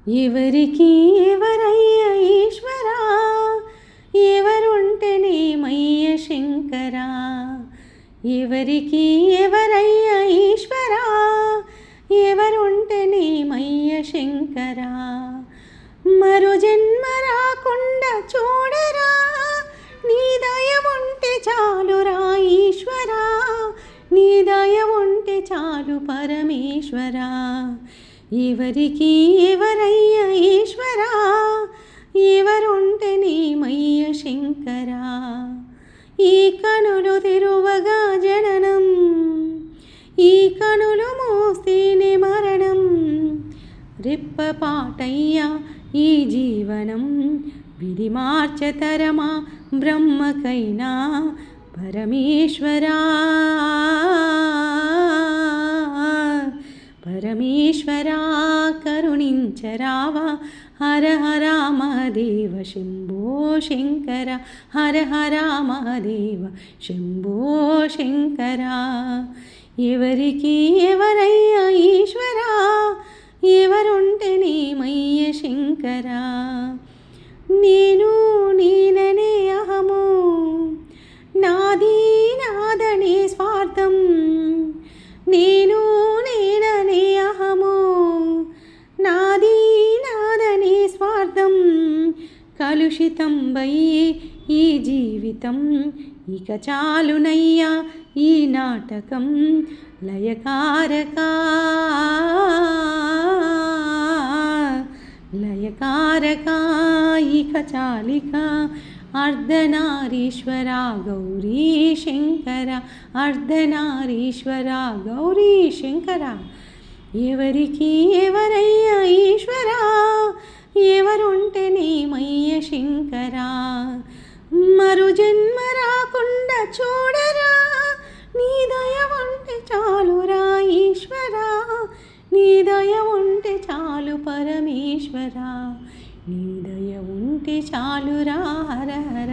ఎవరికి ఎవరయ్య ఈశ్వరా, ఎవరుంటేనేమయ్య శంకరా. ఎవరికి ఎవరయ్య ఈశ్వరా, ఎవరుంటేనేమయ్య శంకరా. మరో జన్మ రాకుండా చూడరా, నీ దయ ఉంటే చాలురా ఈశ్వరా, నీ దయ ఉంటే చాలు పరమేశ్వరా. ఎవరికి ఎవరయ్య ఈశ్వరా, ఎవరుంటేనేమయ్య శంకరా. ఈ కనులు తెరువగా జననం, ఈ కనులు మూస్తేనే మరణం. రెప్పపాటయ్యా ఈ జీవనం, విధి మార్చతరమా బ్రహ్మకైనా పరమేశ్వరా. పరమేశ్వరా కరుణించరావా, హర హర మహదేవ శంభో శంకర, హర హర మహదేవ శంభో శంకర. ఎవరికి ఎవరయ్య ఈశ్వరా, ఎవరుంటేనేమయ్య శంకరా. నేను నేననే అహము, నాది నాదనే స్వార్థం. నేను నేననే అహము, నాది నాదనే స్వార్థం. కలుషితం బయ్యే ఈ జీవితం, ఇక చాలునయ్యా ఈ నాటకం. లయకారకా లయకారకా ఇక చాలిక. అర్ధనారీశ్వరా గౌరీ శంకర, అర్ధనారీశ్వరా గౌరీ శంకర. ఎవరికి ఎవరయ్య ఈశ్వరా, ఎవరుంటేనేమయ్య శంకరా. మరు జన్మ రాకుండా చూడరా, నీ దయ ఉంటే చాలురా ఈశ్వరా, నీ దయ ఉంటే చాలు పరమేశ్వరా, నీ దయ ఉంటే చాలురా హర హర.